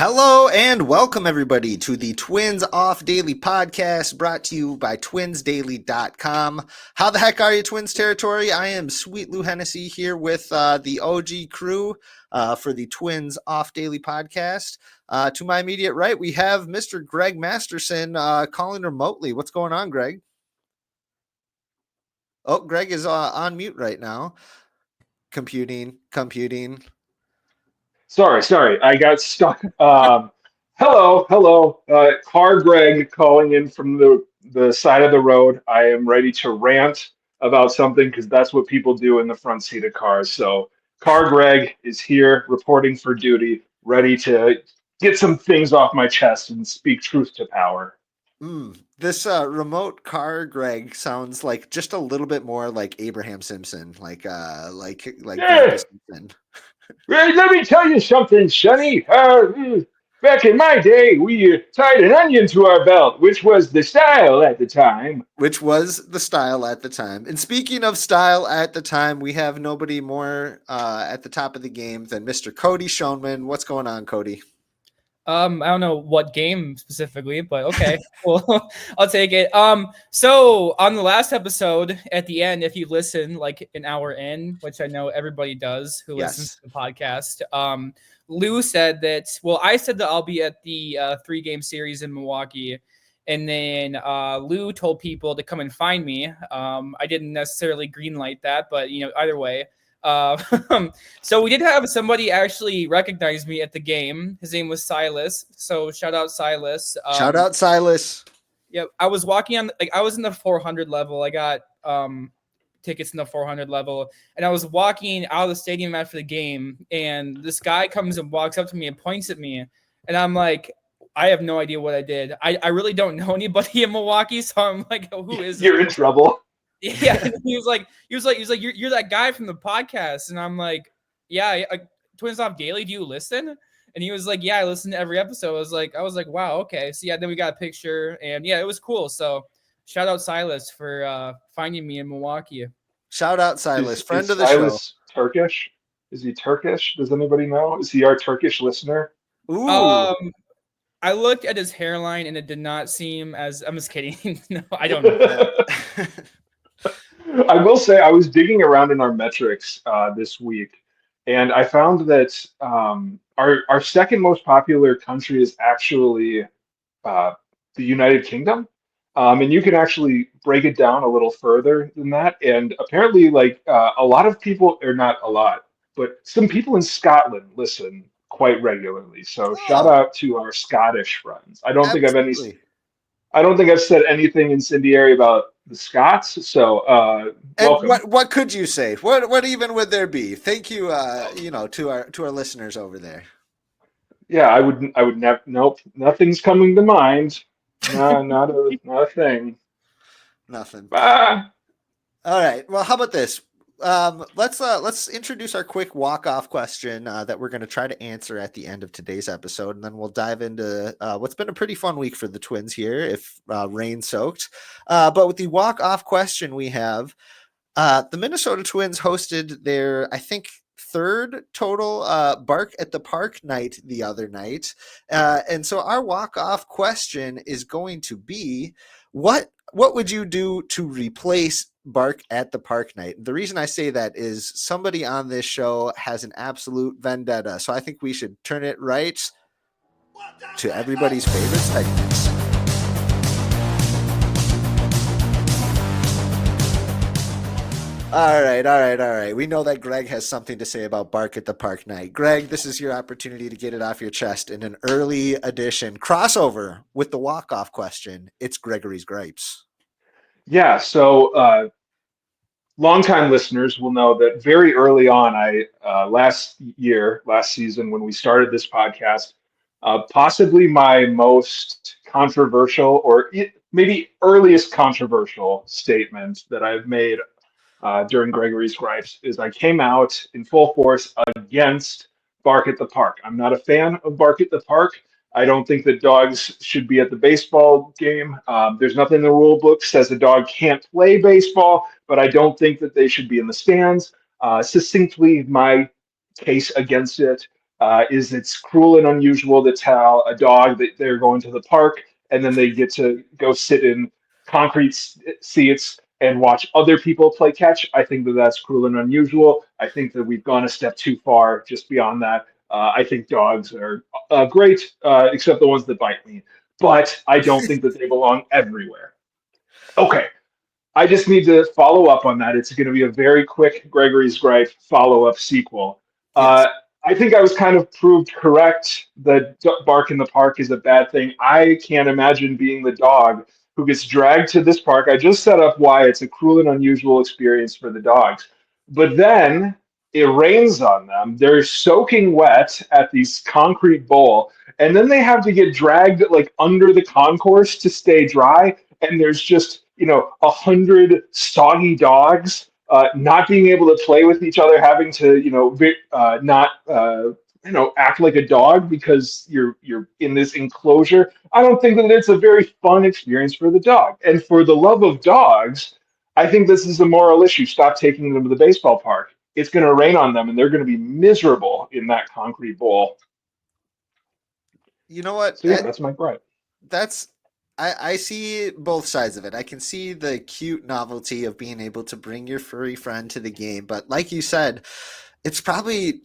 Hello and welcome everybody to the Twins Off Daily podcast brought to you by twinsdaily.com. How the heck are you, Twins territory? I am Sweet Lou Hennessy here with the OG crew for the Twins Off Daily podcast. To my immediate right, we have Mr. Gregg Masterson calling remotely. What's going on, Gregg? Oh, Gregg is on mute right now. Computing. Sorry, I got stuck. Hello. Car Gregg calling in from the side of the road. I am ready to rant about something because that's what people do in the front seat of cars. So, Car Gregg is here reporting for duty, ready to get some things off my chest and speak truth to power. This remote car, Gregg, sounds like just a little bit more like Abraham Simpson, like Grandpa Simpson. Let me tell you something, Sonny. Back in my day, we tied an onion to our belt, which was the style at the time. And speaking of style at the time, we have nobody more at the top of the game than Mr. Cody Schoenman. What's going on, Cody? I don't know what game specifically, but okay, well, I'll take it. So on the last episode, at the end, if you listen like an hour in, which I know everybody does who listens to the podcast, Lou said that. Well, I said that I'll be at the 3-game series in Milwaukee, and then Lou told people to come and find me. I didn't necessarily greenlight that, but either way. So we did have somebody actually recognize me at the game. His name was Silas. So shout out Silas. Yep. I was walking on, I was in the 400 level. I got tickets in the 400 level, and I was walking out of the stadium after the game, and this guy comes and walks up to me and points at me, and I'm like, I have no idea what I did. I really don't know anybody in Milwaukee, so I'm like, who is You're it? in trouble. Yeah, he was like, you're that guy from the podcast, and I'm like, yeah, Twins Off Daily. Do you listen? And he was like, yeah, I listen to every episode. I was like, wow, okay. So yeah, then we got a picture, and yeah, it was cool. So shout out Silas for finding me in Milwaukee. Shout out Silas, friend of the Silas show. Turkish? Is he Turkish? Does anybody know? Is he our Turkish listener? Ooh. I looked at his hairline, and it did not seem as. I'm just kidding. No, I don't know. I will say I was digging around in our metrics this week, and I found that our second most popular country is actually the United Kingdom. And you can actually break it down a little further than that. And apparently, a lot of people, or not a lot, but some people in Scotland listen quite regularly. So shout out to our Scottish friends. I don't think I've said anything incendiary about the Scots, so welcome. And what could you say? What even would there be? Thank you, to our listeners over there. Yeah, I would never. Nope, nothing's coming to mind. No, not a thing. Nothing. Ah. All right. Well, how about this? Let's introduce our quick walk-off question that we're going to try to answer at the end of today's episode, and then we'll dive into what's been a pretty fun week for the Twins here, if rain-soaked. But with the walk-off question we have, the Minnesota Twins hosted their, I think, third total Bark at the Park night the other night. And so our walk-off question is going to be, what would you do to replace Bark at the Park night? The reason I say that is somebody on this show has an absolute vendetta. So I think we should turn it right to everybody's favorite segments. All right. We know that Gregg has something to say about Bark at the Park night. Gregg, this is your opportunity to get it off your chest in an early edition crossover with the walk-off question. It's Gregory's Gripes. Yeah, so longtime listeners will know that very early on, last season, when we started this podcast, possibly my most controversial, or maybe earliest controversial statement that I've made during Gregory's Gripes is I came out in full force against Bark at the Park. I'm not a fan of Bark at the Park. I don't think that dogs should be at the baseball game. There's nothing in the rule book says a dog can't play baseball, but I don't think that they should be in the stands. Succinctly, my case against it. is it's cruel and unusual to tell a dog that they're going to the park and then they get to go sit in concrete seats and watch other people play catch. I think that that's cruel and unusual. I think that we've gone a step too far just beyond that. I think dogs are great, except the ones that bite me. But I don't think that they belong everywhere. Okay, I just need to follow up on that. It's going to be a very quick Gregory's Gripe follow-up sequel. Yes. Uh, I think I was kind of proved correct that bark in the park is a bad thing. I can't imagine being the dog who gets dragged to this park. I just set up why it's a cruel and unusual experience for the dogs. But then it rains on them. They're soaking wet at these concrete bowl, and then they have to get dragged like under the concourse to stay dry. And there's just 100 soggy dogs not being able to play with each other, having to not act like a dog because you're in this enclosure. I don't think that it's a very fun experience for the dog. And for the love of dogs, I think this is a moral issue. Stop taking them to the baseball park. It's going to rain on them, and they're going to be miserable in that concrete bowl. You know what? So yeah, that's my gripe. I see both sides of it. I can see the cute novelty of being able to bring your furry friend to the game, but like you said, it's probably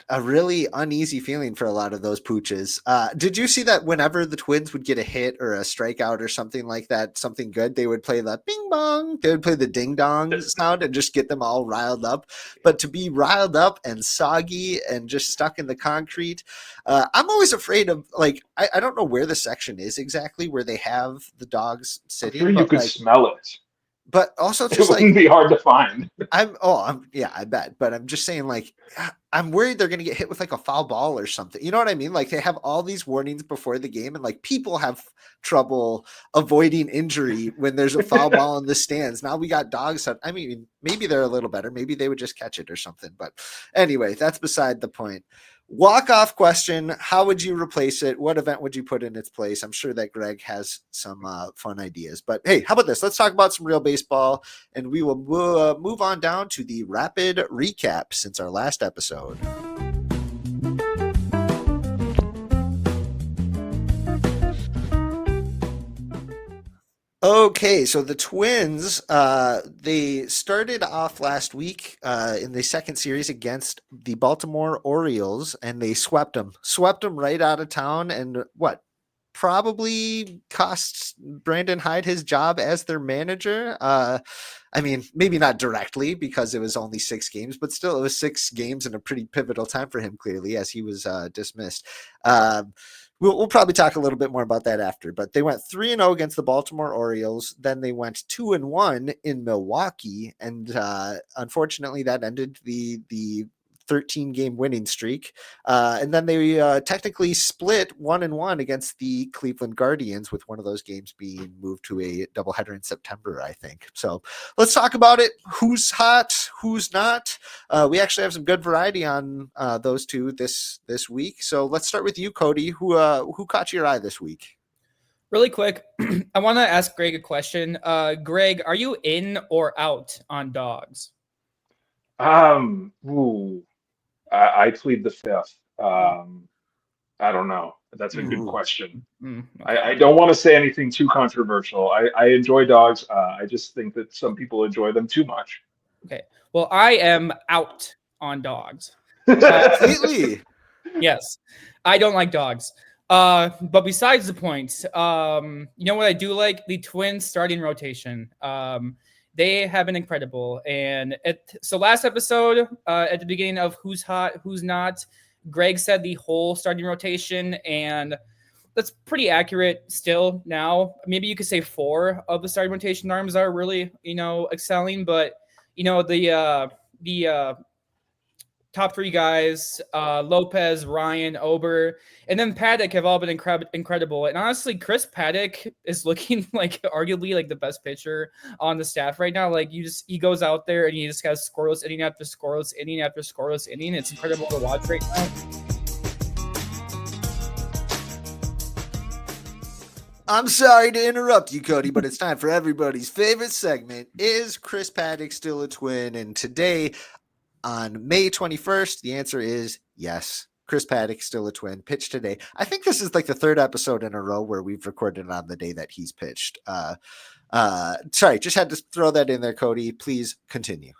a really uneasy feeling for a lot of those pooches. Did you see that whenever the Twins would get a hit or a strikeout or something like that, something good, they would play the bing bong, they would play the ding dong sound and just get them all riled up. But to be riled up and soggy and just stuck in the concrete, I'm always afraid of, like, I don't know where the section is exactly where they have the dogs sitting. I'm sure you could smell it. But also It just wouldn't be hard to find. Yeah, I bet. But I'm just saying, like, I'm worried they're going to get hit with like a foul ball or something. You know what I mean? Like, they have all these warnings before the game, and like people have trouble avoiding injury when there's a foul ball in the stands. Now we got dogs. I mean, maybe they're a little better. Maybe they would just catch it or something. But anyway, that's beside the point. Walk-off question. How would you replace it? What event would you put in its place? I'm sure that Gregg has some fun ideas. But hey, how about this? Let's talk about some real baseball, and we will move on down to the rapid recap since our last episode. Okay, so the Twins, they started off last week in the second series against the Baltimore Orioles, and they swept them right out of town, and probably cost Brandon Hyde his job as their manager. I mean, maybe not directly because it was only 6 games, but still it was 6 games in a pretty pivotal time for him, clearly, as he was dismissed. We'll probably talk a little bit more about that after, but they went 3-0 against the Baltimore Orioles. Then they went 2-1 in Milwaukee. And unfortunately that ended the 13-game winning streak. And then they technically split 1-1 against the Cleveland Guardians, with one of those games being moved to a doubleheader in September, I think. So let's talk about it. Who's hot? Who's not? We actually have some good variety on those two this week. So let's start with you, Cody. Who caught your eye this week? Really quick, I want to ask Gregg a question. Gregg, are you in or out on dogs? I plead the fifth. I don't know. That's a good question. Okay. I don't want to say anything too controversial. I enjoy dogs. I just think that some people enjoy them too much. Okay. Well, I am out on dogs. Completely. Yes. I don't like dogs. But besides the point, you know what I do like? The Twins starting rotation. They have been incredible. And so last episode, at the beginning of Who's Hot, Who's Not, Gregg said the whole starting rotation, and that's pretty accurate still now. Maybe you could say 4 of the starting rotation arms are really, excelling, but, the top 3 guys, Lopez, Ryan, Ober, and then Paddock have all been incredible. And honestly, Chris Paddock is looking like arguably like the best pitcher on the staff right now. Like he goes out there and he just has scoreless inning after scoreless inning after scoreless inning. It's incredible to watch right now. I'm sorry to interrupt you, Cody, but it's time for everybody's favorite segment. Is Chris Paddock still a Twin? And today, on May 21st, the answer is yes. Chris Paddock still a Twin, pitched today. I think this is like the third episode in a row where we've recorded on the day that he's pitched. Sorry, just had to throw that in there, Cody. Please continue.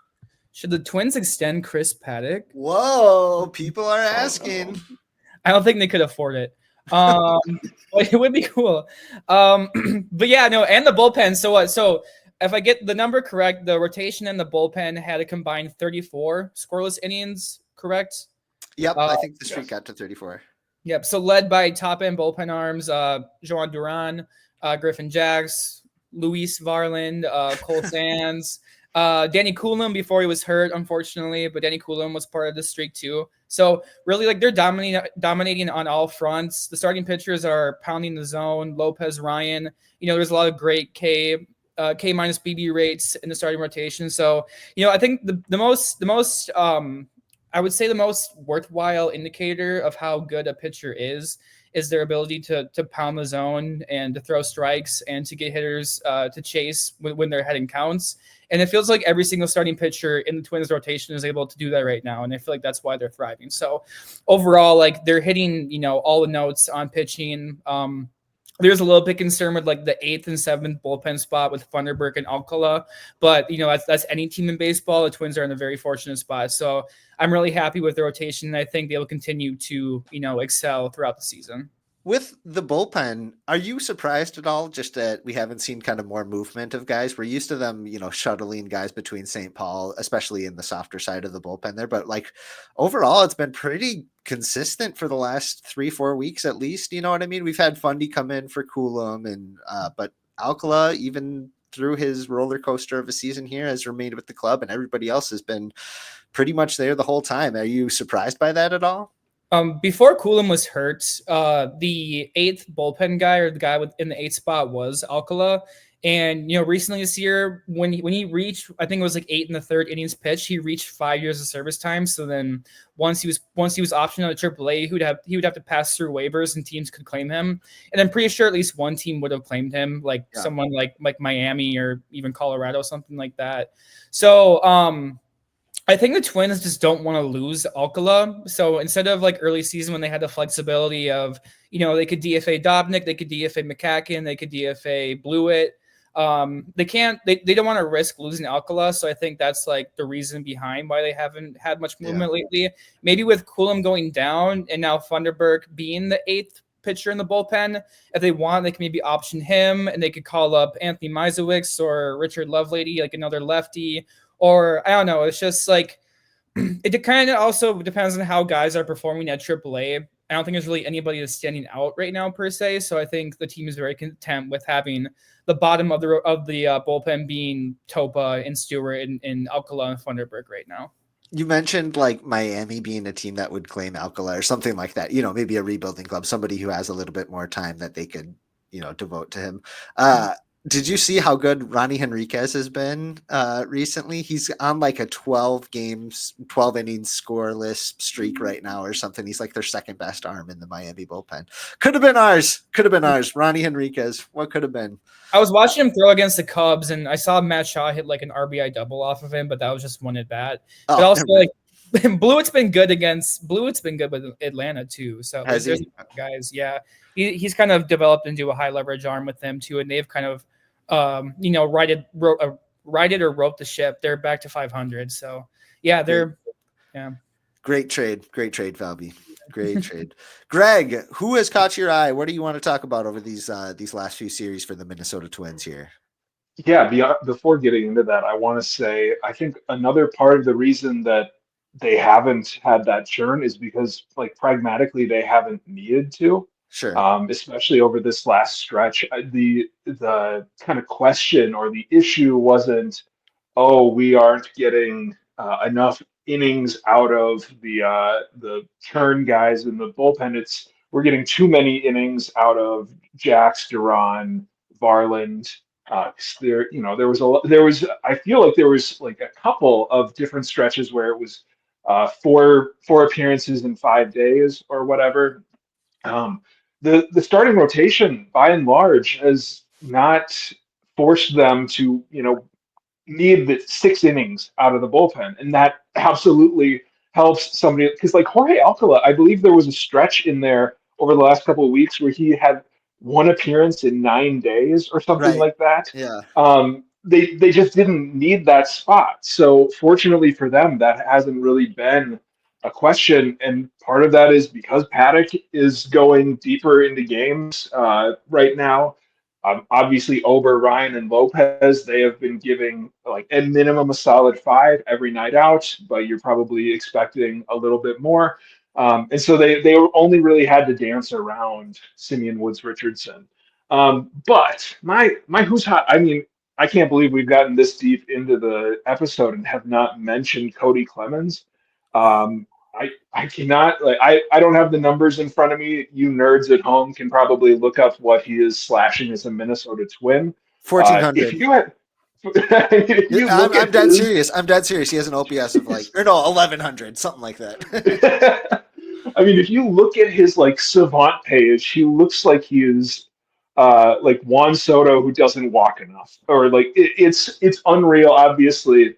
Should the Twins extend Chris Paddock? Whoa, people are asking. I don't think they could afford it. But it would be cool. But yeah, no, and the bullpen. So what? So if I get the number correct, the rotation and the bullpen had a combined 34 scoreless innings, correct? Yep, I think the streak got to 34. Yep. So led by top end bullpen arms, Joan Duran, Griffin Jacks, Luis Varland, Cole Sands, Danny Coulomb before he was hurt, unfortunately, but Danny Coulomb was part of the streak too. So really, like, they're dominating on all fronts. The starting pitchers are pounding the zone. Lopez, Ryan. There's a lot of great K minus BB rates in the starting rotation. So I think the most I would say the most worthwhile indicator of how good a pitcher is their ability to pound the zone and to throw strikes and to get hitters to chase when their heading counts. And it feels like every single starting pitcher in the Twins rotation is able to do that right now. And I feel like that's why they're thriving. So overall, like, they're hitting, all the notes on pitching. There's a little bit concerned with like the 8th and 7th bullpen spot with Funderburk and Alcala, but that's any team in baseball. The Twins are in a very fortunate spot. So I'm really happy with the rotation, and I think they will continue to, excel throughout the season. With the bullpen, are you surprised at all just that we haven't seen kind of more movement of guys? We're used to them, shuttling guys between St. Paul, especially in the softer side of the bullpen there. But like overall, it's been pretty consistent for the last 3-4 weeks at least. You know what I mean? We've had Fundy come in for Coulomb, and but Alcala, even through his roller coaster of a season here, has remained with the club, and everybody else has been pretty much there the whole time. Are you surprised by that at all? Before Coulomb was hurt, the 8th bullpen guy, or the guy in the 8th spot, was Alcala. And recently this year, when he reached, I think it was like 8 in the 3rd innings pitch, he reached 5 years of service time. So then once he was optioned out of AAA, he would have to pass through waivers and teams could claim him. And I'm pretty sure at least one team would have claimed him, like someone like Miami or even Colorado, something like that. So I think the Twins just don't want to lose Alcala. So instead of like early season when they had the flexibility of, they could DFA Dobnik, they could DFA McCacken, they could DFA Blewett. They don't want to risk losing Alcala. So I think that's like the reason behind why they haven't had much movement lately. Maybe with Coulomb going down and now Funderburk being the 8th pitcher in the bullpen, if they want, they can maybe option him, and they could call up Anthony Mizowicz or Richard Lovelady, like another lefty. Or I don't know. It's just like it kind of also depends on how guys are performing at AAA. I don't think there's really anybody that's standing out right now per se. So I think the team is very content with having the bottom of the bullpen being Topa and Stewart and Alcala and Funderburk right now. You mentioned like Miami being a team that would claim Alcala or something like that. Maybe a rebuilding club, somebody who has a little bit more time that they could, devote to him. Did you see how good Ronnie Henriquez has been recently? He's on like a 12 innings scoreless streak right now or something. He's like their second best arm in the Miami bullpen. Could have been ours. Ronnie Henriquez. What could have been? I was watching him throw against the Cubs, and I saw Matt Shaw hit like an RBI double off of him, but that was just one at bat. But also, like, Blewett's been good with Atlanta too. So there's guys, yeah. He's kind of developed into a high leverage arm with them too, and they've kind of righted or roped the ship. They're back to 500. So yeah, great trade, Valby. Great trade. Gregg, who has caught your eye? What do you want to talk about over these last few series for the Minnesota Twins here? Yeah, before getting into that, I want to say I think another part of the reason that they haven't had that churn is because, like, pragmatically they haven't needed to. Sure. Especially over this last stretch, the kind of question or the issue wasn't, oh, we aren't getting enough innings out of the churn guys in the bullpen. It's we're getting too many innings out of Jax, Duran, Varland. There was I feel like there was like a couple of different stretches where it was four appearances in 5 days or whatever. The starting rotation, by and large, has not forced them to, need the 6 innings out of the bullpen. And that absolutely helps somebody, because like Jorge Alcala, I believe there was a stretch in there over the last couple of weeks where he had one appearance in 9 days or something Right. like that. Yeah. They just didn't need that spot. So fortunately for them, that hasn't really been a question. And part of that is because Paddock is going deeper into games right now. Obviously, Ober, Ryan, and Lopez, they have been giving like at minimum a solid 5 every night out, but you're probably expecting a little bit more. And so they only really had to dance around Simeon Woods Richardson. But my who's hot. I mean, I can't believe we've gotten this deep into the episode and have not mentioned Cody Clemens. Um, I cannot like I don't have the numbers in front of me. You nerds at home can probably look up what he is slashing as a Minnesota Twin. If 1,400. you had if Yeah, you I'm, look I'm at dead his serious. I'm dead serious. He has an OPS of like, or no, 1,100, something like that. I mean, if you look at his like savant page, he looks like he is like Juan Soto who doesn't walk enough, or like it's unreal. Obviously,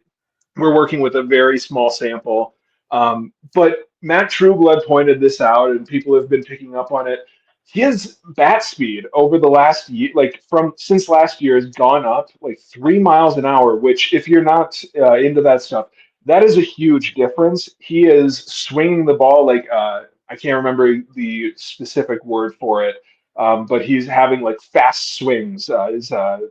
we're working with a very small sample, but Matt Trueblood pointed this out, and people have been picking up on it. His bat speed over the last year, like from since last year, has gone up like 3 miles an hour. Which, if you're not into that stuff, that is a huge difference. He is swinging the ball like I can't remember the specific word for it, but he's having like fast swings. That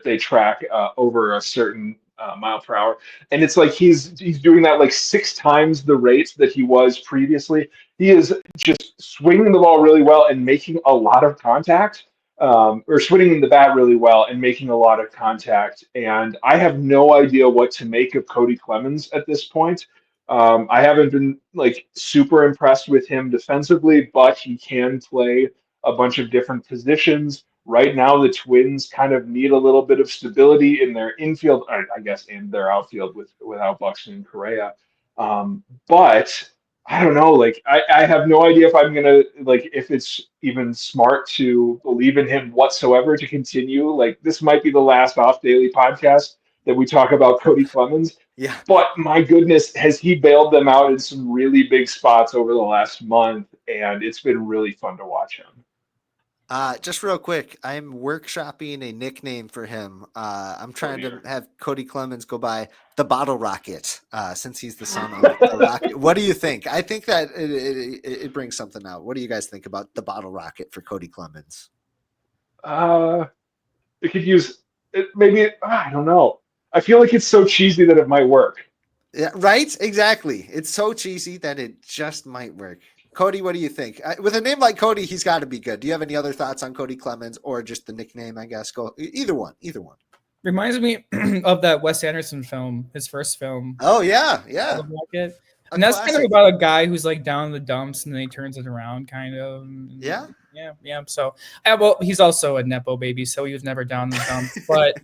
they track over a certain mile per hour, and it's like he's doing that like 6 times the rate that he was previously. He is just swinging the ball really well and making a lot of contact, or swinging the bat really well and making a lot of contact. And I have no idea what to make of Cody Clemens at this point. I haven't been like super impressed with him defensively, but he can play a bunch of different positions. Right now, the Twins kind of need a little bit of stability in their infield, I guess, in their outfield without Buxton and Correa. But I don't know. Like, I have no idea if I'm gonna like if it's even smart to believe in him whatsoever to continue. Like, this might be the last off daily podcast that we talk about Cody Clemens. Yeah. But my goodness, has he bailed them out in some really big spots over the last month, and it's been really fun to watch him. Just real quick, I'm workshopping a nickname for him. I'm trying to have Cody Clemens go by the Bottle Rocket, since he's the son of the Rocket. What do you think? I think that it brings something out. What do you guys think about the Bottle Rocket for Cody Clemens? It could use it. Maybe I don't know. I feel like it's so cheesy that it might work. Yeah, right? Exactly. It's so cheesy that it just might work. Cody, what do you think? With a name like Cody, he's got to be good. Do you have any other thoughts on Cody Clemens, or just the nickname? I guess go either one. Either one. Reminds me of that Wes Anderson film, his first film. Oh yeah. And that's kind of about a guy who's like down in the dumps and then he turns it around, kind of. Yeah. So, well, he's also a nepo baby, so he was never down in the dumps. But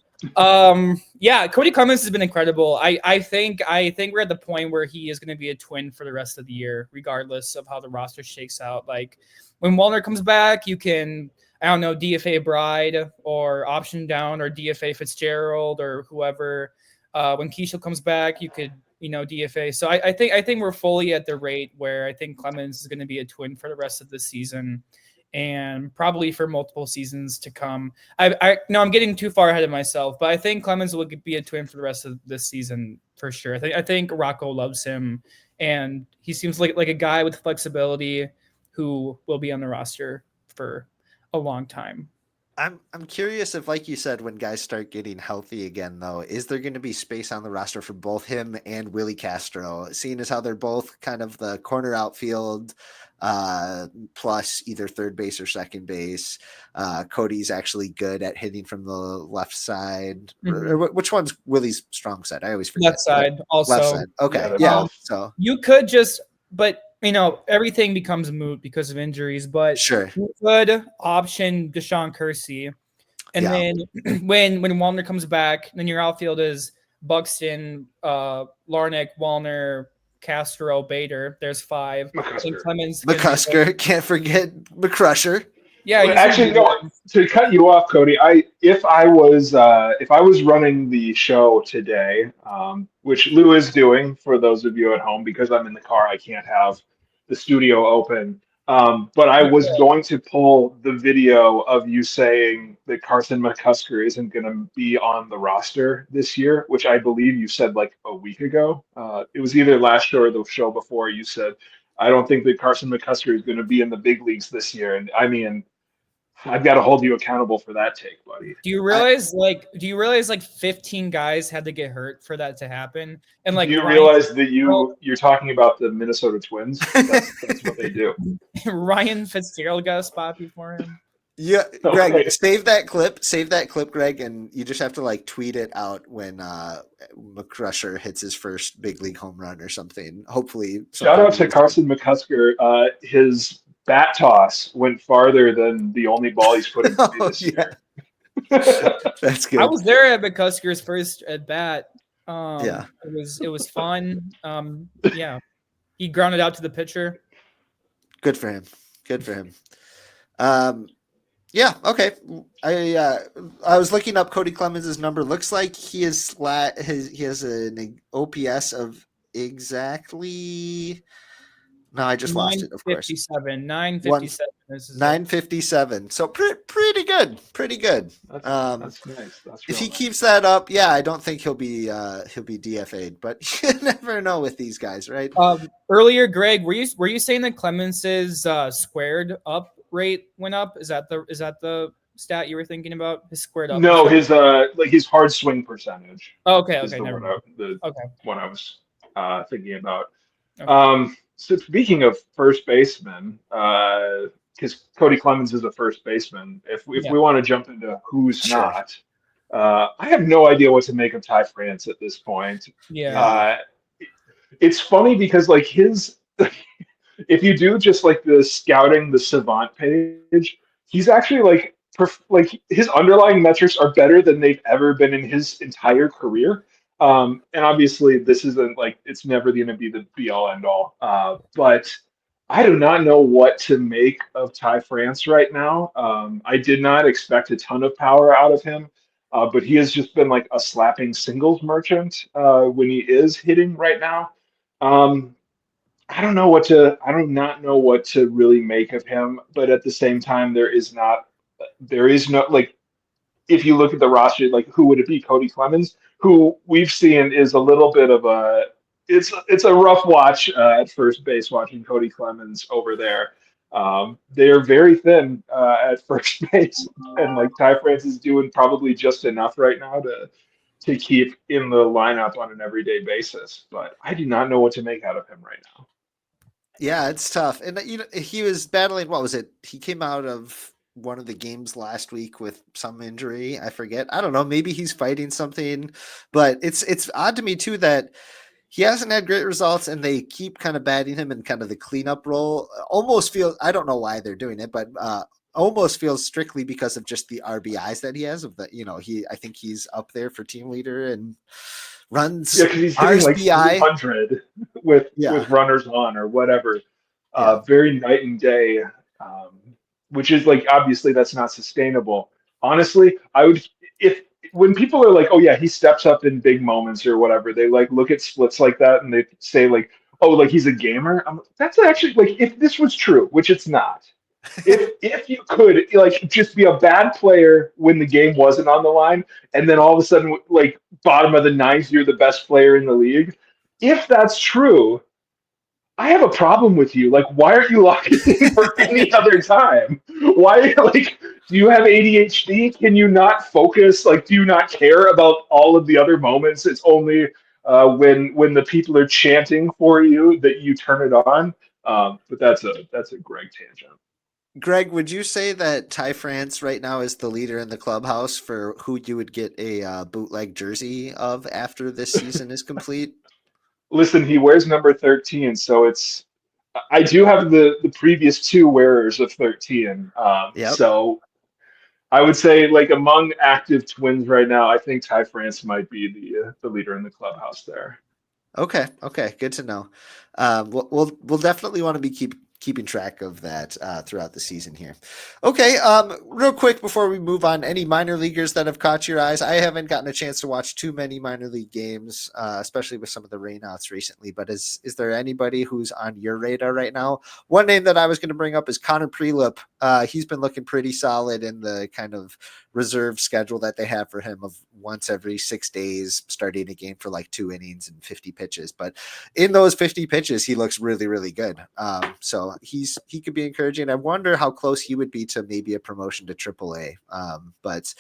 yeah, Cody Clemens has been incredible. I think we're at the point where he is going to be a Twin for the rest of the year, regardless of how the roster shakes out. Like when Wallner comes back, you can, I don't know, DFA Bride or option down or DFA Fitzgerald or whoever. When Keishel comes back, you could, DFA. So I think we're fully at the rate where I think Clemens is going to be a Twin for the rest of the season and probably for multiple seasons to come. I'm getting too far ahead of myself, but I think Clemens will be a Twin for the rest of this season for sure. I think Rocco loves him, and he seems like a guy with flexibility who will be on the roster for a long time. I'm curious if, like you said, when guys start getting healthy again, though, is there going to be space on the roster for both him and Willie Castro, seeing as how they're both kind of the corner outfield plus either third base or second base. Cody's actually good at hitting from the left side. Or which one's Willie's strong side? I always forget. Left side also. Left side. Okay. Yeah. So you could just, but everything becomes moot because of injuries, but sure, you could option Deshaun Kersey. And then when Wallner comes back, then your outfield is Buxton, Larnach, Wallner, Castro, Bader. There's 5. McCusker. Clemens. McCusker. Can't forget McCrusher. Yeah, Well, he's gonna actually, be no. good. To cut you off, Cody, if I was running the show today, which Lou is doing for those of you at home, because I'm in the car, I can't have the studio open. But I was going to pull the video of you saying that Carson McCusker isn't going to be on the roster this year, which I believe you said like a week ago. It was either last show or the show before. You said, I don't think that Carson McCusker is going to be in the big leagues this year. And I mean, I've got to hold you accountable for that take, buddy. Do you realize 15 guys had to get hurt for that to happen? And Do like you Ryan realize that you're talking about the Minnesota Twins? That's what they do. Ryan Fitzgerald got a spot before him. Yeah, Okay. Greg, save that clip, Greg, and you just have to like tweet it out when McCrusher hits his first big league home run or something. Hopefully, Shout out to Carson McCusker. His bat toss went farther than the only ball he's put in play this year. That's good. I was there at McCusker's first at bat. Yeah. It was fun. Yeah, he grounded out to the pitcher. Good for him. Good for him. Yeah. Okay. I was looking up Cody Clemens' number. Looks like he has an OPS of exactly. No, I just lost it. Of course. 957. This is 957. So pretty good. Pretty good. That's nice. That's if he nice. keeps that up, yeah, I don't think he'll be DFA'd, but you never know with these guys, right? Earlier, Greg, were you saying that Clemens's squared up rate went up? Is that the stat you were thinking about? His squared up. No, his hard swing percentage. Oh, okay, Is the never one mind. one I was thinking about. Okay. So speaking of first baseman, because Cody Clemens is a first baseman. If we want to jump into who's Sure. not, I have no idea what to make of Ty France at this point. Yeah. It's funny because like if you do just like the scouting the savant page, he's actually like his underlying metrics are better than they've ever been in his entire career. And obviously this isn't like, it's never going to be the be all end all. But I do not know what to make of Ty France right now. I did not expect a ton of power out of him, but he has just been like a slapping singles merchant when he is hitting right now. I do not know what to really make of him, but at the same time, there is no like, if you look at the roster, like who would it be? Cody Clemens, who we've seen is a little bit of it's a rough watch at first base watching Cody Clemens over there. They are very thin at first base, and like Ty France is doing probably just enough right now to keep in the lineup on an everyday basis. But I do not know what to make out of him right now. Yeah, it's tough. And he was battling, what was it? He came out of one of the games last week with some injury. I forget. I don't know. Maybe he's fighting something, but it's odd to me too that he hasn't had great results and they keep kind of batting him in kind of the cleanup role. Almost feels, I don't know why they're doing it, but almost feels strictly because of just the RBIs that he has I think he's up there for team leader and runs. Yeah, because he's hitting like RBI 300 with runners on or whatever. Very night and day, which is like obviously that's not sustainable. Honestly, I would when people are like, oh yeah, he steps up in big moments or whatever, they like look at splits like that and they say like, oh, like he's a gamer. That's actually like if this was true, which it's not. If you could like just be a bad player when the game wasn't on the line, and then all of a sudden like bottom of the ninth, you're the best player in the league. If that's true, I have a problem with you. Like, why aren't you locking in for any other time? Why, like, do you have ADHD? Can you not focus? Like, do you not care about all of the other moments? It's only when the people are chanting for you that you turn it on. But that's a Gregg tangent. Greg, would you say that Ty France right now is the leader in the clubhouse for who you would get a bootleg jersey of after this season is complete? Listen, he wears number 13, so I do have the previous two wearers of 13. So I would say like among active Twins right now, I think Ty France might be the leader in the clubhouse there. Okay, good to know. We'll definitely want to be keeping track of that throughout the season here. Okay, real quick before we move on, any minor leaguers that have caught your eyes? I haven't gotten a chance to watch too many minor league games, especially with some of the rainouts recently, but is there anybody who's on your radar right now? One name that I was going to bring up is Connor Prelip. He's been looking pretty solid in the kind of reserve schedule that they have for him of once every 6 days starting a game for like 2 innings and 50 pitches. But in those 50 pitches, he looks really, really good. So he could be encouraging. I wonder how close he would be to maybe a promotion to AAA. But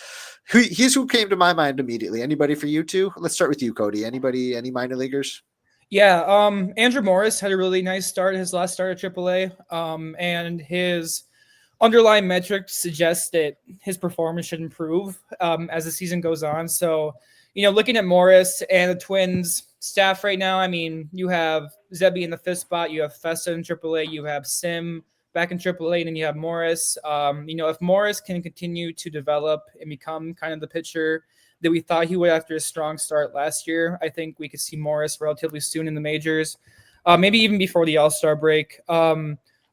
he's who came to my mind immediately. Anybody for you two? Let's start with you, Cody. Any minor leaguers? Yeah, Andrew Morris had a really nice start, his last start at AAA, and his underlying metrics suggest that his performance should improve as the season goes on. So, looking at Morris and the Twins staff right now, I mean, you have Zebby in the 5th spot, you have Festa in AAA, you have Sim back in AAA, and then you have Morris. If Morris can continue to develop and become kind of the pitcher that we thought he would after a strong start last year, I think we could see Morris relatively soon in the majors, maybe even before the All-Star break.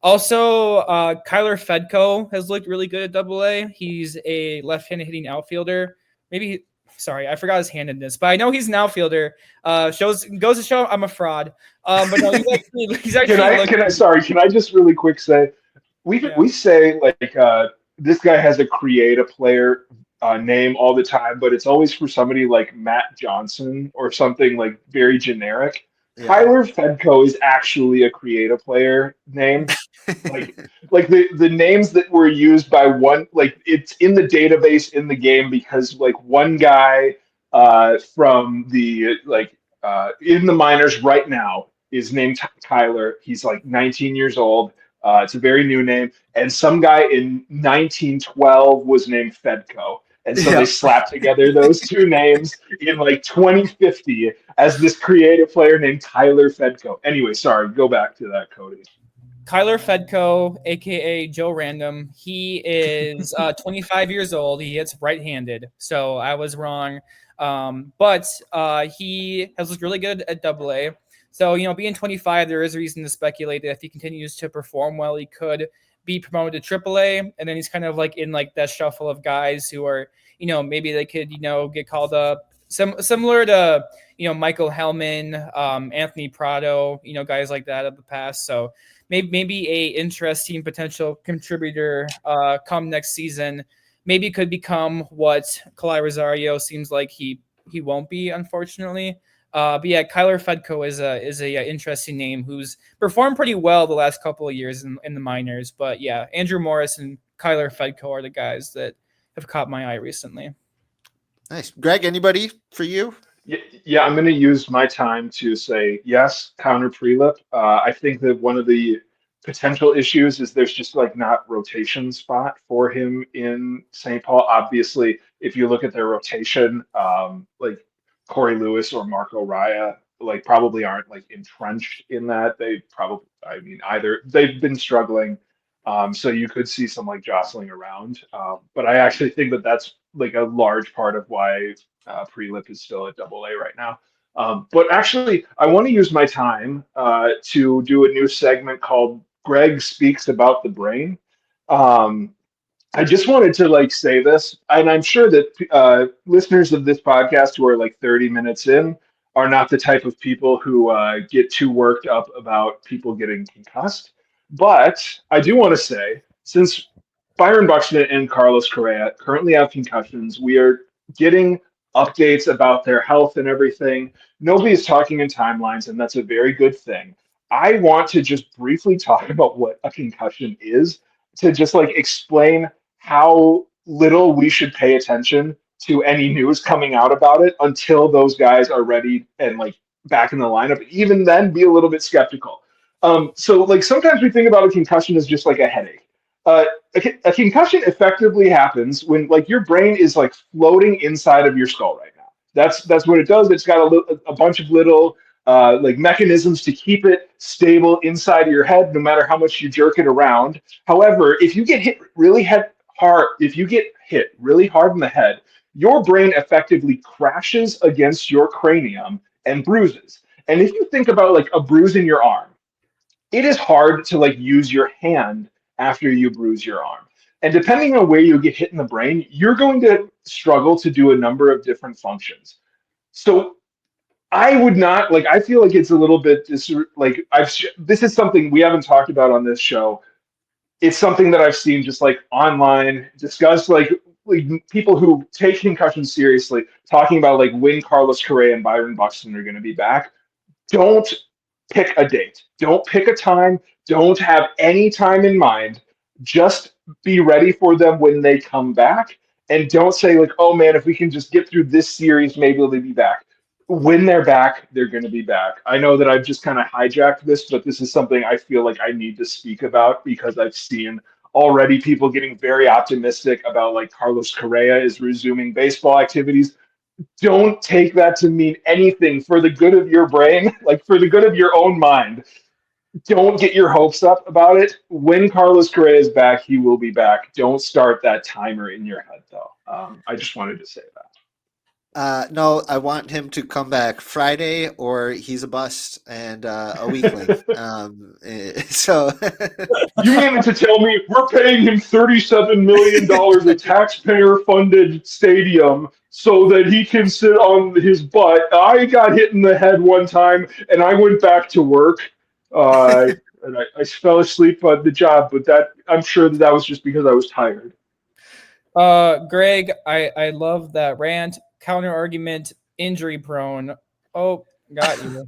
Also, Kyler Fedko has looked really good at AA. He's a left-handed hitting outfielder. Sorry, I forgot his handedness, but I know he's an outfielder. Goes to show I'm a fraud. But no, he's actually. Can I just really quick say, we say like this guy has a create a player name all the time, but it's always for somebody like Matt Johnson or something like very generic. Yeah. Kyler Fedko is actually a create a player name. like the names that were used by one, like it's in the database in the game because like one guy from the in the minors right now is named Kyler. He's like 19 years old. It's a very new name. And some guy in 1912 was named Fedko. And so they slapped together those two names in like 2050 as this creative player named Kyler Fedko. Anyway, sorry, go back to that, Cody. Kyler Fedko, a.k.a. Joe Random. He is 25 years old. He hits right-handed, so I was wrong. But he has looked really good at AA. So, being 25, there is a reason to speculate that if he continues to perform well, he could be promoted to AAA. And then he's kind of like in like that shuffle of guys who are, maybe they could, get called up. Similar to, Michael Hellman, Anthony Prado, guys like that of the past. So maybe a interesting potential contributor come next season. Maybe could become what Kalai Rosario seems like he won't be, unfortunately. But yeah, Kyler Fedko is a interesting name who's performed pretty well the last couple of years in the minors. But yeah, Andrew Morris and Kyler Fedko are the guys that have caught my eye recently. Nice. Gregg, anybody for you? Yeah, I'm going to use my time to say yes, Connor Prelip. I think that one of the potential issues is there's just like not rotation spot for him in St. Paul. Obviously, if you look at their rotation, like Corey Lewis or Marco Raya, like probably aren't like entrenched in that. Either they've been struggling. So you could see some like jostling around. But I actually think that that's like a large part of why Prelip is still at AA right now. But actually, I want to use my time to do a new segment called Gregg Speaks About the Brain. I just wanted to like say this, and I'm sure that listeners of this podcast who are like 30 minutes in are not the type of people who get too worked up about people getting concussed. But I do want to say, since Byron Buxton and Carlos Correa currently have concussions, we are getting updates about their health and everything. Nobody's talking in timelines, and that's a very good thing. I want to just briefly talk about what a concussion is, to just like explain how little we should pay attention to any news coming out about it until those guys are ready and like back in the lineup. Even then, be a little bit skeptical. So like sometimes we think about a concussion as just like a headache. A concussion effectively happens when like your brain is like floating inside of your skull right now. That's what it does. It's got a bunch of little like mechanisms to keep it stable inside of your head, no matter how much you jerk it around. However, if you get hit really hard in the head, your brain effectively crashes against your cranium and bruises. And if you think about like a bruise in your arm, it is hard to like use your hand after you bruise your arm. And depending on where you get hit in the brain, you're going to struggle to do a number of different functions. So I would not like. I feel like it's a little bit like this is something we haven't talked about on this show. It's something that I've seen just like online discussed, like people who take concussions seriously, talking about like when Carlos Correa and Byron Buxton are going to be back. Don't pick a date. Don't pick a time. Don't have any time in mind. Just be ready for them when they come back. And don't say, like, oh man, if we can just get through this series, maybe they'll be back. When they're back, they're going to be back. I know that I've just kind of hijacked this, but this is something I feel like I need to speak about because I've seen already people getting very optimistic about like Carlos Correa is resuming baseball activities. Don't take that to mean anything for the good of your brain, like for the good of your own mind. Don't get your hopes up about it. When Carlos Correa is back, he will be back. Don't start that timer in your head, though. I just wanted to say that. No, I want him to come back Friday, or he's a bust and a weakling. So You mean to tell me we're paying him $37 million a taxpayer-funded stadium so that he can sit on his butt? I got hit in the head one time, and I went back to work, and I fell asleep on the job. But that I'm sure that was just because I was tired. Gregg, I love that rant. Counter argument, injury prone. Oh, got you.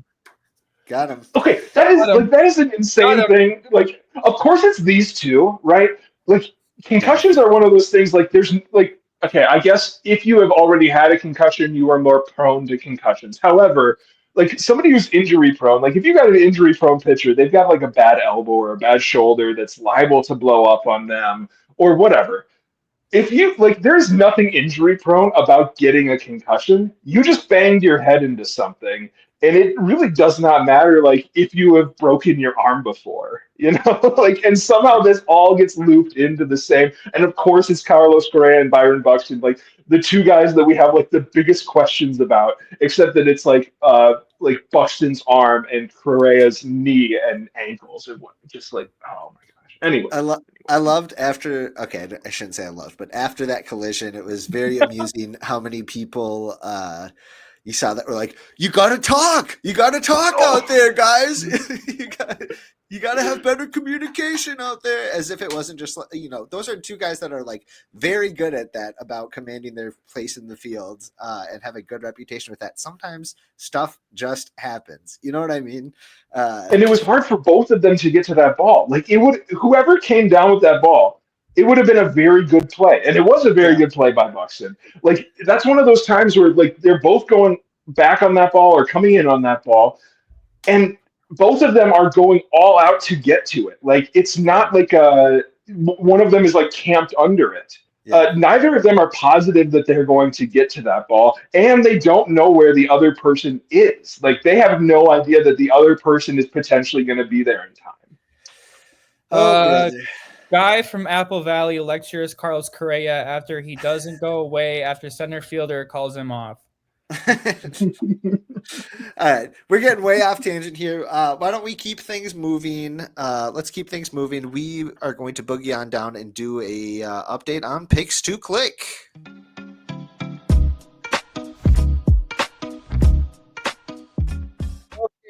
got him. Okay, that is an insane thing. Like, of course it's these two, right? Like, concussions are one of those things. Like, there's like, okay, I guess if you have already had a concussion, you are more prone to concussions. However, like somebody who's injury prone, like if you got an injury prone pitcher, they've got like a bad elbow or a bad shoulder that's liable to blow up on them or whatever. If you like, there's nothing injury prone about getting a concussion. You just banged your head into something, and it really does not matter. Like if you have broken your arm before, you know, like, and somehow this all gets looped into the same. And of course, it's Carlos Correa and Byron Buxton, like the two guys that we have like the biggest questions about. Except that it's like Buxton's arm and Correa's knee and ankles, and what, just like oh my gosh. Anyway. I loved after. Okay, I shouldn't say I loved, but after that collision, it was very amusing how many people you saw that were like, "You got to talk! You got to talk out there, guys! you got to have better communication out there." As if it wasn't just those are two guys that are like very good at that, about commanding their place in the field and have a good reputation with that. Sometimes stuff just happens. You know what I mean? And it was hard for both of them to get to that ball. Like it would, whoever came down with that ball, it would have been a very good play, and it was a very good play by Buxton. Like that's one of those times where like they're both going back on that ball or coming in on that ball, and both of them are going all out to get to it. Like it's not like one of them is like camped under it. Neither of them are positive that they're going to get to that ball, and they don't know where the other person is. Like they have no idea that the other person is potentially going to be there in time. Guy from Apple Valley lectures Carlos Correa after he doesn't go away after center fielder calls him off. All right, we're getting way off tangent here. Why don't we keep things moving? Let's keep things moving. We are going to boogie on down and do a update on picks to click.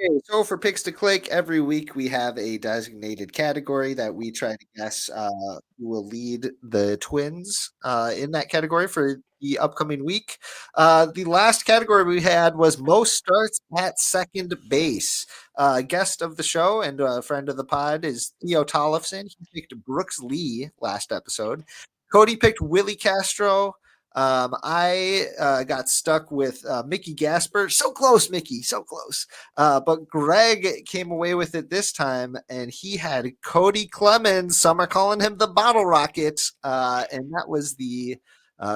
Okay, so for picks to click, every week we have a designated category that we try to guess who will lead the Twins in that category for the upcoming week. The last category we had was most starts at second base. Guest of the show and a friend of the pod is Theo Tollefson. He picked Brooks Lee last episode. Cody picked Willie Castro. I got stuck with Mickey Gasper. So close, Mickey, so close. But Gregg came away with it this time, and he had Cody Clemens. Some are calling him the Bottle Rocket, and that was the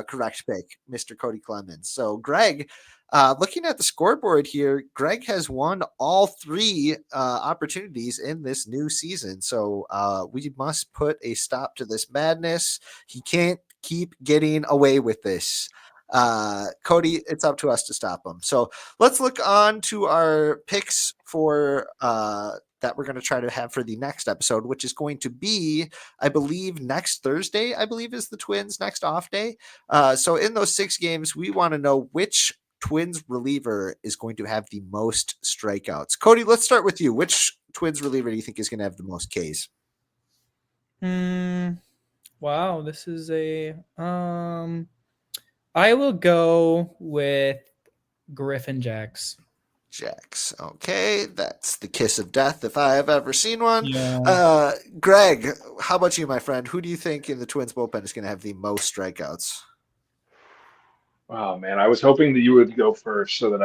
correct pick, Mr. Cody Clemens. So Gregg, looking at the scoreboard here, Gregg has won all three opportunities in this new season. So we must put a stop to this madness. He can't keep getting away with this. Cody, it's up to us to stop him. So let's look on to our picks for that we're going to try to have for the next episode, which is going to be, I believe, next Thursday, I believe is the Twins' next off day. So in those 6 games, we want to know which Twins reliever is going to have the most strikeouts. Cody, let's start with you. Which Twins reliever do you think is going to have the most Ks? Wow, this is a I will go with Griffin Jacks. Jacks. Okay, that's the kiss of death if I have ever seen one. Yeah. Gregg, how about you, my friend? Who do you think in the Twins bullpen is going to have the most strikeouts? Oh man, I was hoping that you would go first so that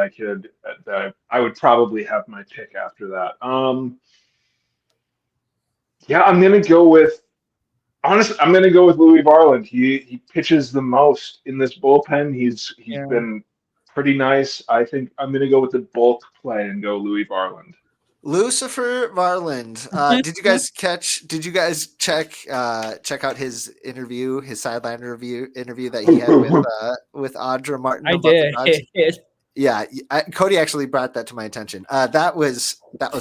I would probably have my pick after that. Yeah, I'm gonna go with Louis Varland. He pitches the most in this bullpen. He's Yeah. been pretty nice. I think I'm gonna go with the bulk play and go Louis Varland. Lucifer Varland. Did you guys check out his interview, his sideline interview that he had with Audra Martin? I about the Dogs? did. Yeah, Cody actually brought that to my attention. That was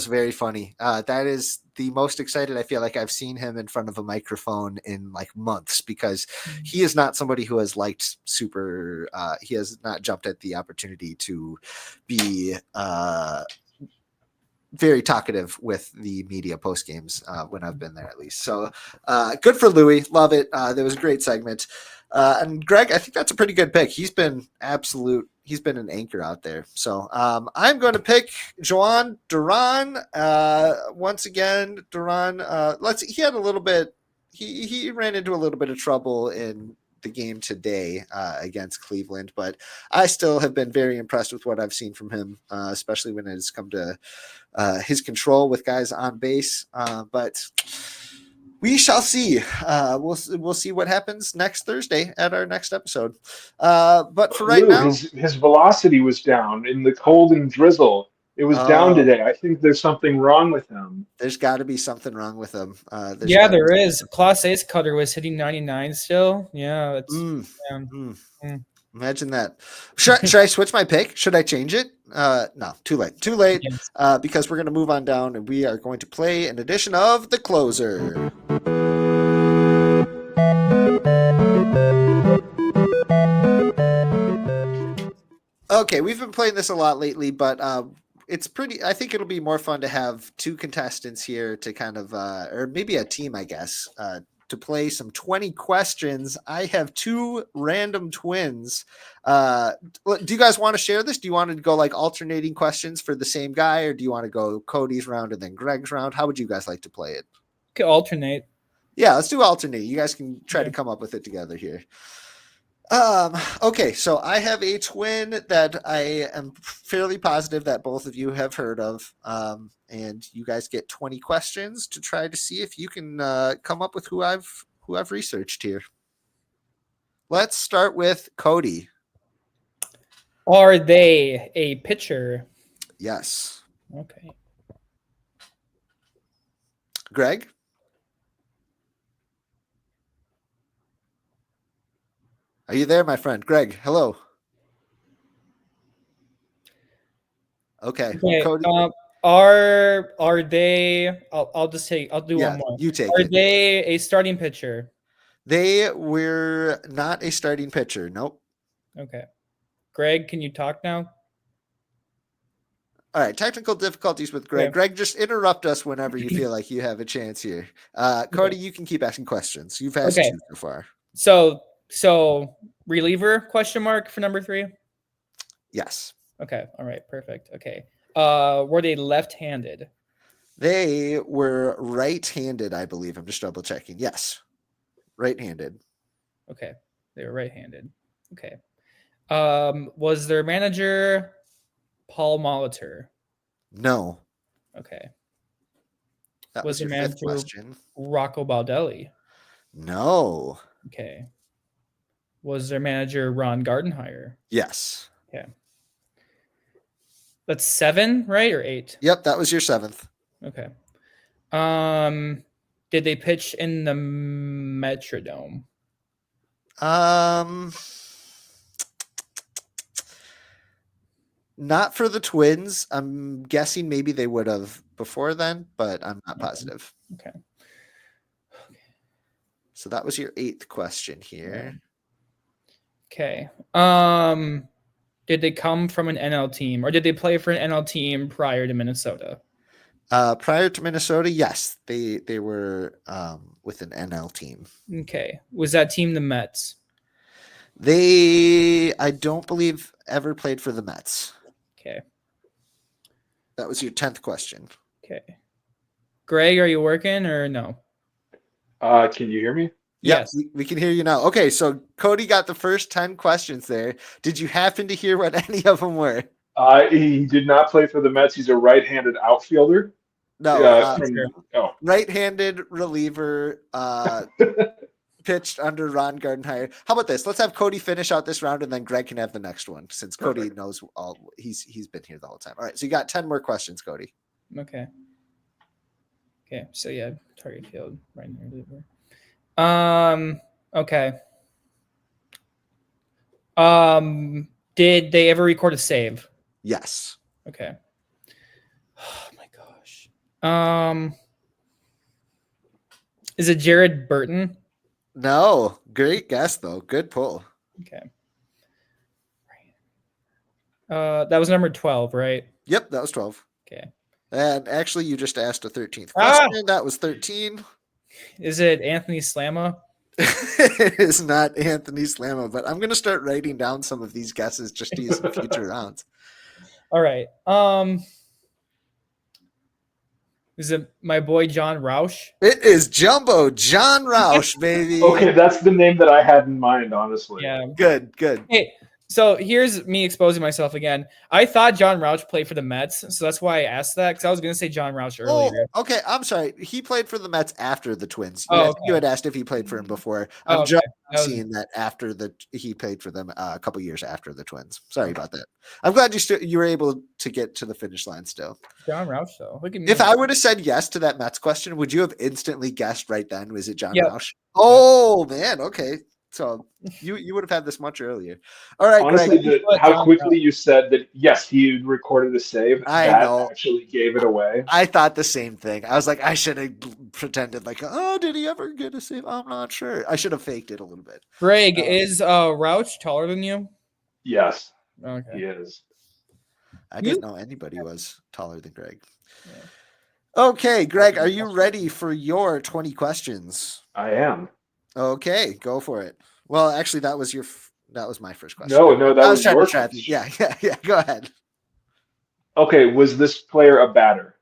very funny. That is the most excited I feel like I've seen him in front of a microphone in like months, because he is not somebody who has liked super. He has not jumped at the opportunity to be very talkative with the media post games when I've been there, at least. So good for Louis. Love it. That was a great segment. And Gregg, I think that's a pretty good pick. He's been an anchor out there. So I'm going to pick Joan Duran. Once again, Duran, he had a little bit, he ran into a little bit of trouble in the game today against Cleveland, but I still have been very impressed with what I've seen from him, especially when it's come to his control with guys on base. But we shall see. We'll see what happens next Thursday at our next episode. But for right now, his velocity was down in the cold and drizzle. It was down today. I think there's something wrong with him. There's got to be something wrong with him. There is. Class A's cutter was hitting 99 still. Yeah, that's Imagine that. Should I switch my pick? Should I change it? No, too late. Yes. Because we're going to move on down and we are going to play an edition of The Closer. Okay, we've been playing this a lot lately, but I think it'll be more fun to have 2 contestants here to kind of, or maybe a team, I guess, to play some 20 questions. I have 2 random twins. Do you guys want to share this? Do you want to go like alternating questions for the same guy, or do you want to go Cody's round and then Gregg's round? How would you guys like to play it? Could alternate. Yeah, let's do alternate. You guys can try to come up with it together here. Okay, so I have a twin that I am fairly positive that both of you have heard of. And you guys get 20 questions to try to see if you can come up with who I've researched here. Let's start with Cody. Are they a pitcher? Yes. Okay. Gregg? Are you there, my friend? Gregg, hello. Okay. Cody. Are they? I'll do one more. You take it. Are they a starting pitcher? They were not a starting pitcher. Nope. Okay. Gregg, can you talk now? All right. Technical difficulties with Gregg. Okay. Gregg, just interrupt us whenever you feel like you have a chance here. Cody, you can keep asking questions. You've asked 2 so far. So reliever question mark for number 3? Yes. Okay. All right. Perfect. Okay. Were they left-handed? They were right-handed, I believe. I'm just double checking. Yes. Right-handed. Okay. They were right-handed. Okay. Was their manager Paul Molitor? No. Okay. That was your fifth question. Rocco Baldelli? No. Okay. Was their manager Ron Gardenhire? Yes. Okay. That's 7, right? Or 8? Yep, that was your 7th. Okay. Did they pitch in the Metrodome? Not for the Twins. I'm guessing maybe they would have before then, but I'm not Okay. positive. Okay. So that was your 8th question here. Okay. Did they come from an NL team, or did they play for an NL team prior to Minnesota? Prior to Minnesota, yes, they were with an NL team. Okay. Was that team the Mets? I don't believe, ever played for the Mets. Okay. That was your 10th question. Okay. Gregg, are you working or no? Can you hear me? Yes. Yep, we can hear you now. Okay, so Cody got the first 10 questions there. Did you happen to hear what any of them were? He did not play for the Mets. He's a right-handed outfielder. No, right-handed reliever, pitched under Ron Gardenhire. How about this? Let's have Cody finish out this round, and then Gregg can have the next one, since Cody knows all. He's been here the whole time. All right, so you got 10 more questions, Cody. Okay. Okay. So yeah, target field, right reliever. Okay. Did they ever record a save? Yes. Okay. Oh my gosh. Is it Jared Burton? No. Great guess though. Good pull. Okay. That was number 12, right? Yep, that was 12. Okay. And actually, you just asked a 13th question. That was 13. Is it Anthony Slamma? It is not Anthony Slamma, but I'm going to start writing down some of these guesses just to use in future rounds. All right. Is it my boy John Roush? It is Jumbo John Roush, baby. Okay, that's the name that I had in mind, honestly. Yeah. Good. Hey, so here's me exposing myself again. I thought John Roush played for the Mets, so that's why I asked that, because I was going to say John Roush earlier. Oh, okay. I'm sorry. He played for the Mets after the Twins. Oh, You had asked if he played for him before. Oh, I'm just okay. seeing that after he played for them a couple years after the Twins. Sorry about that. I'm glad you were able to get to the finish line still. John Roush, though. Look at me. If I would have said yes to that Mets question, would you have instantly guessed right then? Was it John Yep. Roush? Oh, man. Okay. So you would have had this much earlier. All right, Honestly, Gregg. how quickly you said that, yes, he recorded a save, I know. Actually gave it away. I thought the same thing. I was like, I should have pretended like, oh, did he ever get a save? I'm not sure. I should have faked it a little bit. Gregg, is Roush taller than you? Yes, Okay. he is. I didn't know anybody was taller than Gregg. Yeah. Okay, Gregg, are you ready for your 20 questions? I am. Okay, go for it. Well, actually, that was my first question. No, that was your question. Yeah. Go ahead. Okay, was this player a batter?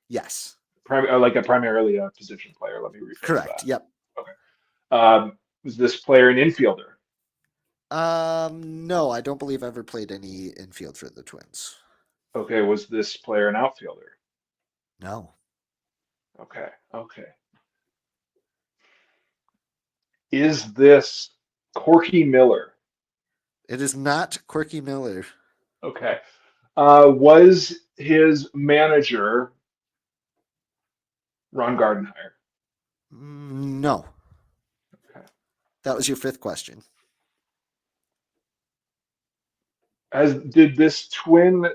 Yes. Primarily a position player. Let me rephrase Correct. that. Yep. Okay. Was this player an infielder? No, I don't believe I ever played any infield for the Twins. Okay, was this player an outfielder? No. Okay. Is this Corky Miller? It is not Quirky Miller. Okay. Was his manager Ron Gardenhire? No. Okay. That was your 5th question. Did this player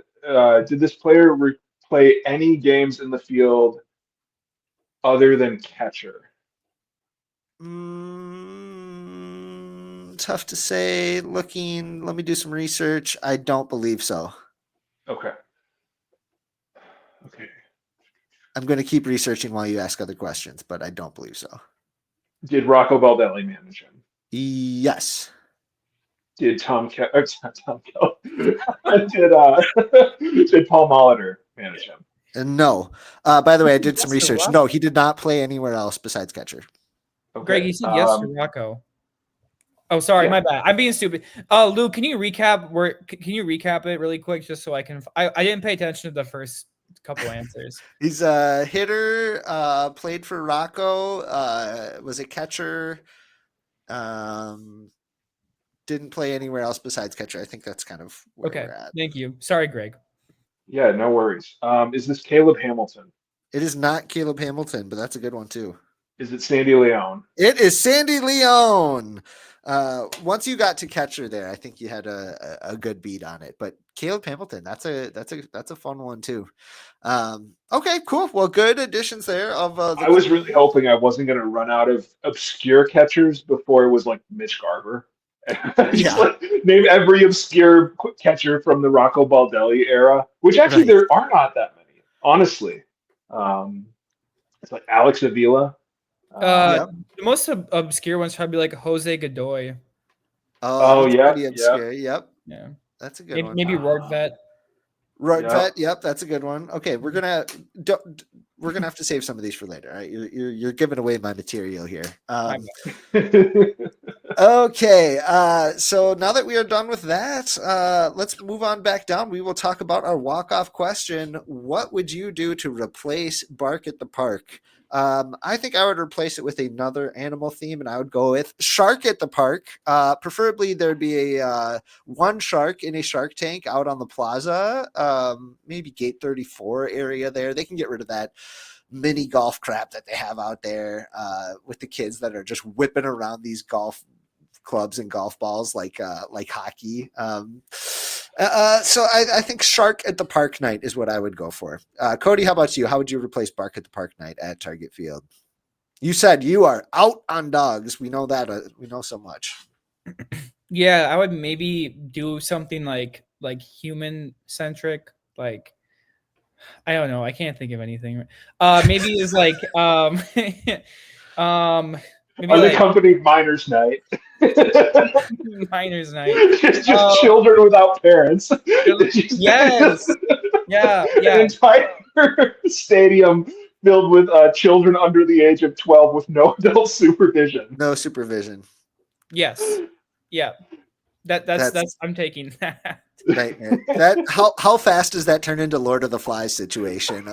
play any games in the field other than catcher? Tough to say. Let me do some research. I don't believe so. Okay. I'm going to keep researching while you ask other questions, but I don't believe so. Did Rocco Baldelli manage him? Yes. Did Tom Kelly? Did Paul Molitor manage him? No. By the way, I did some research. No, he did not play anywhere else besides catcher. Okay. Gregg, you said yes to Rocco. Oh, sorry, my bad. I'm being stupid. Luke, can you recap it really quick just so I can? I didn't pay attention to the first couple answers. He's a hitter. Played for Rocco. Was a catcher. Didn't play anywhere else besides catcher. I think that's kind of where we're at. Thank you. Sorry, Gregg. Yeah, no worries. Is this Caleb Hamilton? It is not Caleb Hamilton, but that's a good one too. Is it Sandy Leone? It is Sandy Leone. Once you got to catcher there, I think you had a good beat on it. But Caleb Hamilton, that's a fun one too. Okay, cool. Well, good additions there. I was really hoping I wasn't going to run out of obscure catchers before it was like Mitch Garver. Just like name every obscure catcher from the Rocco Baldelli era, which actually there are not that many, honestly. It's like Alex Avila. The most obscure one's probably like Jose Godoy. Oh, that's pretty obscure. Yep. Yeah. That's a good one. Maybe Rortvet. Rortvet, yep, that's a good one. Okay, we're gonna have to save some of these for later. All right, you're giving away my material here. Okay, so now that we are done with that, let's move on back down. We will talk about our walk-off question. What would you do to replace Bark at the Park? I think I would replace it with another animal theme, and I would go with Shark at the Park. Preferably there'd be a one shark in a shark tank out on the plaza, maybe gate 34 area there. They can get rid of that mini golf crap that they have out there with the kids that are just whipping around these golf clubs and golf balls like hockey. So I think Shark at the Park night is what I would go for. Cody, how about you? How would you replace Bark at the Park night at Target Field? You said you are out on dogs. We know that. We know so much. Yeah, I would maybe do something like human centric. Like, I don't know. I can't think of anything. Maybe it's like maybe unaccompanied minors night. Minors night. Just children without parents. Yes. Yeah. An entire stadium filled with children under the age of 12 with no adult supervision. No supervision. Yes. Yeah. That's I'm taking that. Nightmare. That how fast does that turn into Lord of the Flies situation?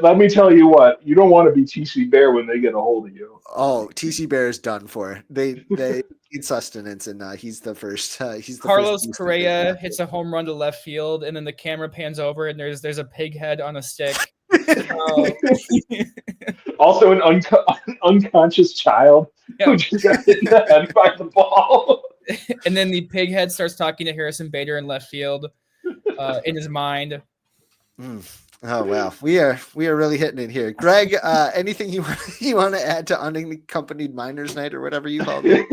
Let me tell you what, you don't want to be TC Bear when they get a hold of you. Oh, TC Bear is done for. They need sustenance, and he's the first. He's the Carlos first Correa hits a home run to left field, and then the camera pans over, and there's a pig head on a stick. Also, an unconscious child who just got hit in the head by the ball. And then the pig head starts talking to Harrison Bader in left field, in his mind. Oh wow, we are really hitting it here. Gregg, anything you want to add to unaccompanied minors night or whatever you called it?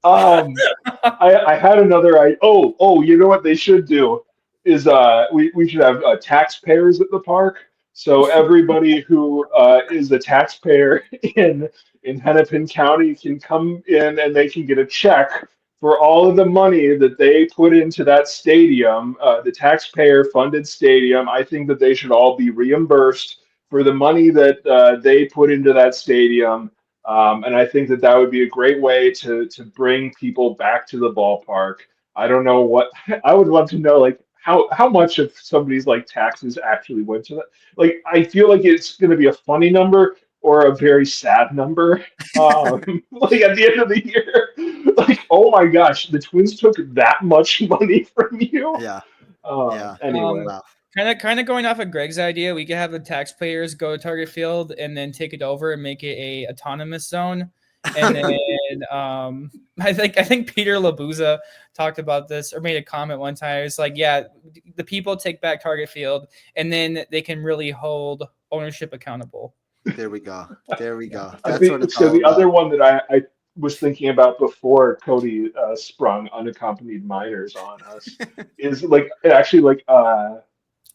I had another. You know what they should do is we should have taxpayers at the park. So everybody who is a taxpayer in Hennepin County can come in and they can get a check for all of the money that they put into that stadium, the taxpayer-funded stadium. I think that they should all be reimbursed for the money that they put into that stadium. And I think that would be a great way to bring people back to the ballpark. I don't know what I would love to know, like how much of somebody's like taxes actually went to that. Like, I feel like it's going to be a funny number or a very sad number. Like at the end of the year, like, oh my gosh, the Twins took that much money from you. Yeah. Anyway. Wow. Kind of going off of Gregg's idea, we could have the taxpayers go to Target Field and then take it over and make it a autonomous zone. And then I think Peter Labuza talked about this or made a comment one time. It's like, yeah, the people take back Target Field and then they can really hold ownership accountable. There we go. That's I think, what it's so. all The about. other one that I was thinking about before Cody sprung unaccompanied minors on us is like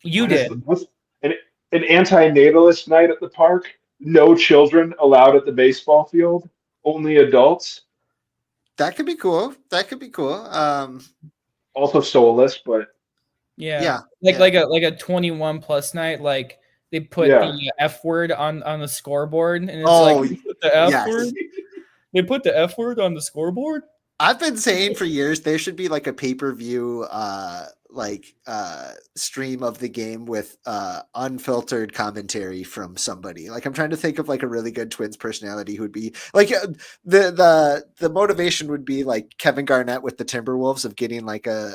You did. What's an anti-natalist night at the park? No children allowed at the baseball field. Only adults. That could be cool. Also soulless, but yeah. Like a 21 plus night. Like they put the F word on the scoreboard, and it's like put the F word. They put the F word on the scoreboard. I've been saying for years there should be like a pay-per-view stream of the game with unfiltered commentary from somebody. Like I'm trying to think of like a really good Twins personality who would be like the motivation would be like Kevin Garnett with the Timberwolves of getting like a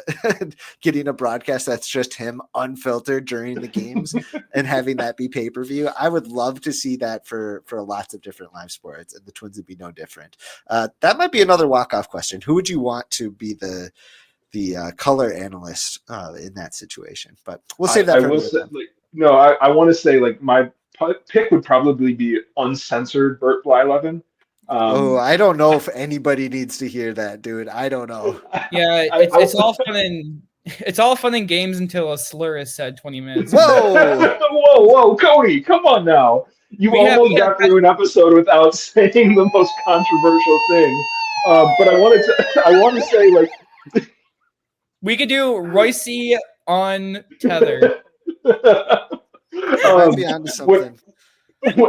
getting a broadcast that's just him unfiltered during the games and having that be pay-per-view. I would love to see that for lots of different live sports, and the Twins would be no different. That might be another walk-off question. Who would you want to be the color analyst in that situation? But we'll save that I for will another say, time. like, no, I want to say like my pick would probably be uncensored Bert Blyleven. Oh, Um, I don't know if anybody needs to hear that, dude. I don't know. Yeah, it's all fun and it's all fun and games until a slur is said 20 minutes. Whoa! Whoa, Cody, come on now. You almost got through an episode without saying the most controversial thing. But I want to say like we could do Royce on tether. You might be onto what something.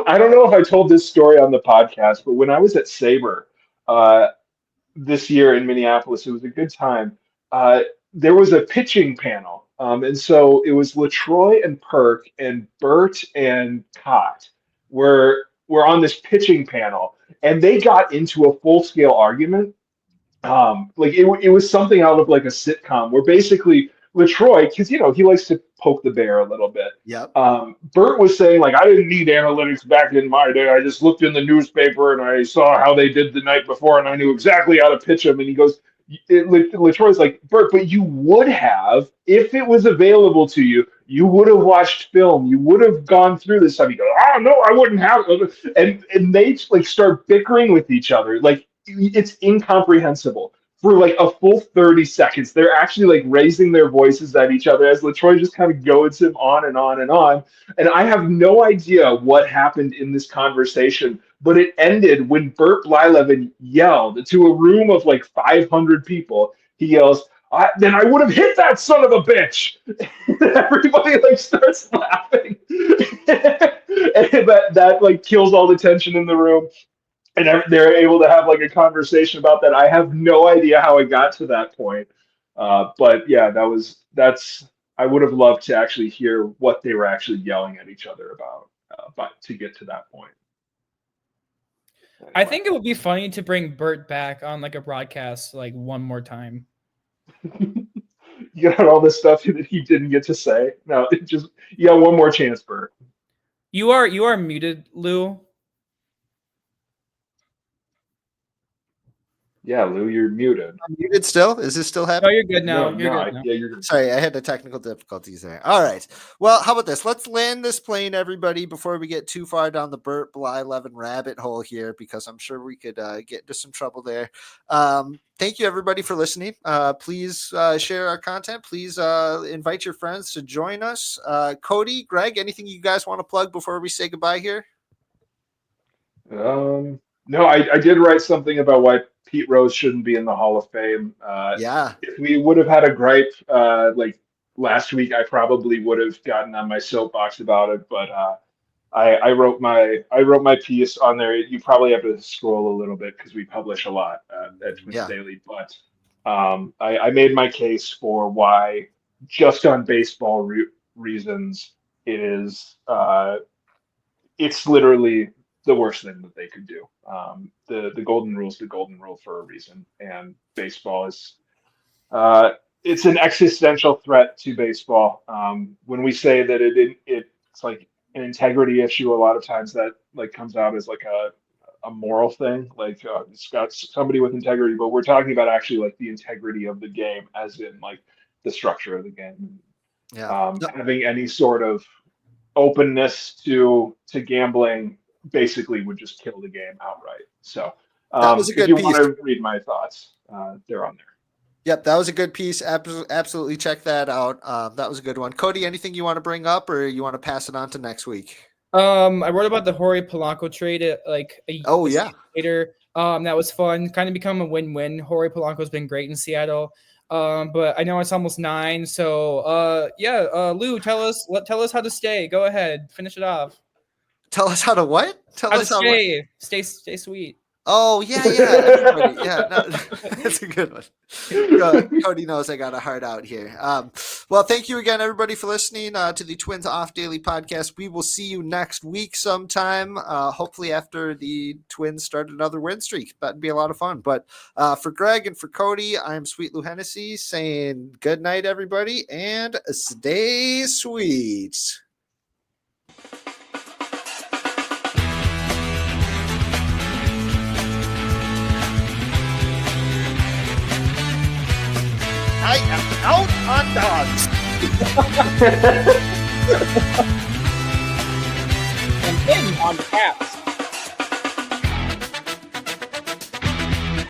I don't know if I told this story on the podcast, but when I was at Sabre uh, this year in Minneapolis, it was a good time. Uh, there was a pitching panel, and so it was Latroy and Perk and Bert and Cott were on this pitching panel, and they got into a full scale argument. It was something out of like a sitcom where basically Latroy, because he likes to poke the bear a little bit. Yep. Bert was saying like I didn't need analytics back in my day. I just looked in the newspaper and I saw how they did the night before and I knew exactly how to pitch them. And he goes, Latroy's like, Bert, but you would have if it was available to you. You would have watched film. You would have gone through this stuff. He goes, oh no, I wouldn't have. And they like start bickering with each other. Like it's incomprehensible. For like a full 30 seconds, they're actually like raising their voices at each other as Latroy just kind of goads him on and on and on. And I have no idea what happened in this conversation, but it ended when Bert Blyleven yelled to a room of like 500 people. He yells, then I would have hit that son of a bitch. Everybody like starts laughing. And that like kills all the tension in the room, and they're able to have like a conversation about that. I have no idea how it got to that point, but yeah, that's. I would have loved to actually hear what they were actually yelling at each other about, but to get to that point. Anyway. I think it would be funny to bring Bert back on like a broadcast like one more time. You got all this stuff that he didn't get to say. No, you got one more chance, Bert. You are muted, Lou. Yeah, Lou, you're muted. I'm muted still? Is this still No, happening? you're good now. Yeah, you're good. Sorry, I had the technical difficulties there. All right. Well, how about this? Let's land this plane, everybody, before we get too far down the Bert Blyleven rabbit hole here, because I'm sure we could get into some trouble there. Thank you, everybody, for listening. Please share our content. Please invite your friends to join us. Cody, Gregg, anything you guys want to plug before we say goodbye here? No, I did write something about why Pete Rose shouldn't be in the Hall of Fame. Yeah. If we would have had a gripe like last week, I probably would have gotten on my soapbox about it. But I wrote my piece on there. You probably have to scroll a little bit because we publish a lot at Twins Daily. But I made my case for why, just on baseball reasons, it is it's literally the worst thing that they could do. The golden rule is the golden rule for a reason, and baseball is it's an existential threat to baseball. When we say that it's like an integrity issue, a lot of times that like comes out as like a moral thing, like it's got somebody with integrity, but we're talking about actually like the integrity of the game, as in like the structure of the game. Having any sort of openness to gambling basically would just kill the game outright. So that was a good if you piece. want to read my thoughts, they're on there. Yep, that was a good piece. Absolutely check that out. That was a good one. Cody, anything you want to bring up, or you want to pass it on to next week? I wrote about the Jorge Polanco trade like a year later. That was fun. Kind of become a win-win. Jorge Polanco's been great in Seattle. But I know it's almost 9. So Lou, tell us how to stay. Go ahead, finish it off. Tell us how to what? Tell us how to stay. Stay sweet. Oh yeah, everybody. Yeah, no, that's a good one. Cody knows I got a heart out here. Well, thank you again, everybody, for listening to the Twins Off Daily podcast. We will see you next week sometime. Hopefully, after the Twins start another win streak, that'd be a lot of fun. But for Gregg and for Cody, I'm Sweet Lou Hennessy saying good night, everybody, and stay sweet. I am out on dogs. And in on cats.